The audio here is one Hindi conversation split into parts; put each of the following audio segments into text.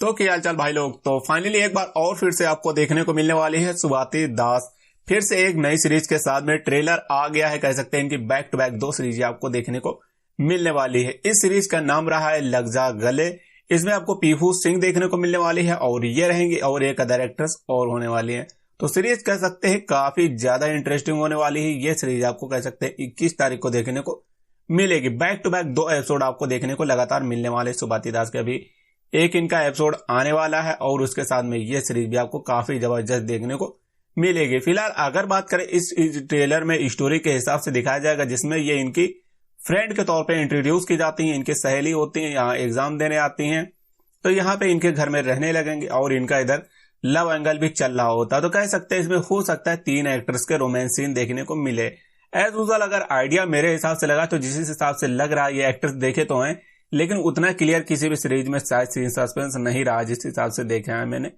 तो क्या हालचाल भाई लोग। तो फाइनली एक बार और फिर से आपको देखने को मिलने वाली है स्वाति दास। फिर से एक नई सीरीज के साथ में ट्रेलर आ गया है, कह सकते हैं इनकी बैक टू बैक 2 सीरीज आपको देखने को मिलने वाली है। इस सीरीज का नाम रहा है लग जा गले। इसमें आपको पीहू सिंह देखने को मिलने वाली है और ये रहेंगी और एक अदर एक्ट्रेस और होने वाली है। तो सीरीज कह सकते हैं काफी ज्यादा इंटरेस्टिंग होने वाली है। ये सीरीज आपको कह सकते हैं 21 तारीख को देखने को मिलेगी। बैक टू बैक 2 एपिसोड आपको देखने को लगातार मिलने वाले स्वाति दास के। अभी एक इनका एपिसोड आने वाला है और उसके साथ में ये सीरीज भी आपको काफी जबरदस्त देखने को मिलेगी। फिलहाल अगर बात करें इस ट्रेलर में स्टोरी के हिसाब से दिखाया जाएगा, जिसमें ये इनकी फ्रेंड के तौर पे इंट्रोड्यूस की जाती हैं, इनकी सहेली होती हैं, यहाँ एग्जाम देने आती हैं, तो यहाँ पे इनके घर में रहने लगेंगे और इनका इधर लव एंगल भी चल रहा होता है। तो कह सकते हैं इसमें हो सकता है 3 एक्टर्स के रोमांस सीन देखने को मिले। एज यूजुअल अगर आइडिया मेरे हिसाब से लगा तो जिस हिसाब से लग रहा है ये एक्टर्स देखे तो हैं, लेकिन उतना क्लियर किसी भी सीरीज में शायद सीन सस्पेंस नहीं रहा जिस हिसाब से देखा है मैंने।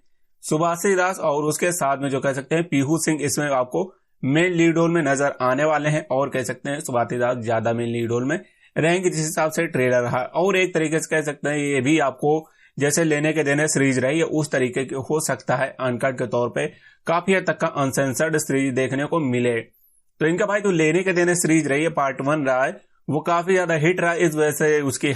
स्वाति दास और उसके साथ में जो कह सकते हैं पीहू सिंह इसमें आपको मेन लीड रोल में नजर आने वाले हैं और कह सकते हैं स्वाति दास ज्यादा मेन लीड रोल में रहेंगे जिस हिसाब से ट्रेलर रहा। और एक तरीके से कह सकते हैं ये भी आपको जैसे लेने के देने सीरीज रही है उस तरीके की हो सकता है, अनकट के तौर पे काफी हद तक का अनसेंसर्ड सीरीज देखने को मिले। तो इनका भाई जो लेने के देने सीरीज रही है पार्ट 1 रहा है वो काफी ज्यादा हिट रहा है, इस वजह से उसकी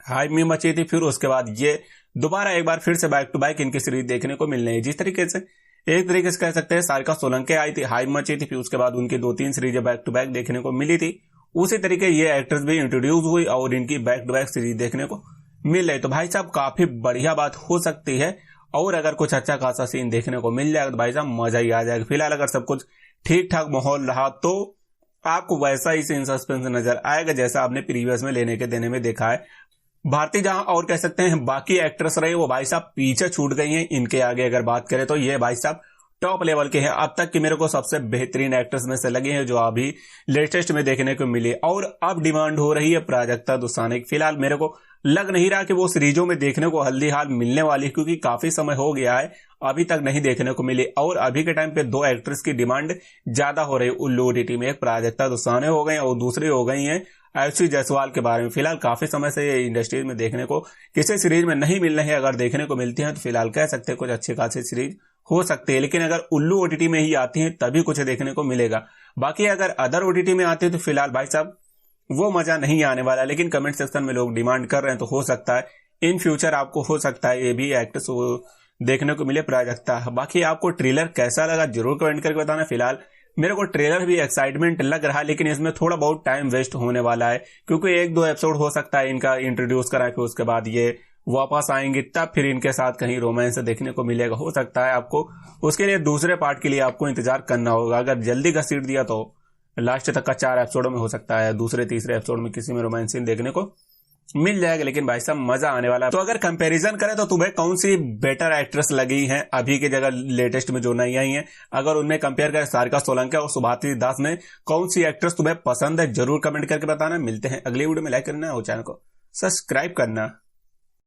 हाइप में मची थी। फिर उसके बाद ये दोबारा एक बार फिर से बैक टू बैक इनकी सीरीज देखने को मिलने है। जिस तरीके से एक तरीके से कह सकते हैं सारिका सोलंकी आई थी, हाइप मची थी, फिर उसके बाद उनकी 2-3 सीरीज बैक टू बैक देखने को मिली थी, उसी तरीके ये एक्ट्रेस भी इंट्रोड्यूस हुई और इनकी बैक टू बैक सीरीज देखने को मिल रही। तो भाई साहब काफी बढ़िया बात हो सकती है और अगर कुछ अच्छा खासा सीन देखने को मिल जाएगा तो भाई साहब मजा ही आ जाएगा। फिलहाल अगर सब कुछ ठीक ठाक माहौल रहा तो आपको वैसा ही सीन सस्पेंस नजर आएगा जैसा आपने प्रीवियस में लेने के देने में देखा है। भारती जहां और कह सकते हैं बाकी एक्ट्रेस रहे वो भाई साहब पीछे छूट गई हैं। इनके आगे अगर बात करें तो ये भाई साहब टॉप लेवल के हैं। अब तक की मेरे को सबसे बेहतरीन एक्ट्रेस में से लगे हैं जो अभी लेटेस्ट में देखने को मिली। और अब डिमांड हो रही है प्राजक्ता दुसाने की। फिलहाल मेरे को लग नहीं रहा कि वो सीरीजों में देखने को हल्दी हाल मिलने वाली, क्योंकि काफी समय हो गया है अभी तक नहीं देखने को मिली। और अभी के टाइम पे 2 एक्ट्रेस की डिमांड ज्यादा हो रही है उल्लू ओटीटी में। एक प्राजक्ता दुसाने हो गई और दूसरी हो गई है आयुषी जायसवाल के बारे में। फिलहाल काफी समय से ये इंडस्ट्री में देखने को किसी सीरीज में नहीं मिल रही है। अगर देखने को मिलती है तो फिलहाल कह सकते हैं कुछ अच्छी खासी सीरीज हो सकती है, लेकिन अगर उल्लू ओटीटी में ही आती है तभी कुछ देखने को मिलेगा। बाकी अगर अदर ओटीटी में आती है तो फिलहाल भाई साहब वो मजा नहीं आने वाला। लेकिन कमेंट सेक्शन में लोग डिमांड कर रहे हैं तो हो सकता है इन फ्यूचर आपको हो सकता है ये भी एक्ट्रेस देखने को मिले प्राजक्ता। बाकी आपको ट्रेलर कैसा लगा जरूर कमेंट करके बताना। फिलहाल मेरे को ट्रेलर भी एक्साइटमेंट लग रहा है, लेकिन इसमें थोड़ा बहुत टाइम वेस्ट होने वाला है, क्योंकि 1-2 एपिसोड हो सकता है इनका इंट्रोड्यूस कराए, फिर उसके बाद ये वापस आएंगे तब फिर इनके साथ कहीं रोमांस देखने को मिलेगा। हो सकता है आपको उसके लिए दूसरे पार्ट के लिए आपको इंतजार करना होगा। अगर जल्दी घसीट दिया तो लास्ट तक का 4 एपिसोड में हो सकता है दूसरे तीसरे एपिसोड में किसी में रोमांस सीन देखने को मिल जाएगा, लेकिन भाई साहब मजा आने वाला है। तो अगर कंपैरिजन करें तो तुम्हें कौन सी बेटर एक्ट्रेस लगी हैं अभी की जगह लेटेस्ट में जो नई आई हैं, अगर उनमें कंपेयर करें सारिका सोलंकी और स्वाति दास में कौन सी एक्ट्रेस तुम्हें पसंद है जरूर कमेंट करके बताना। मिलते हैं अगली वीडियो में। लाइक करना और चैनल को सब्सक्राइब करना।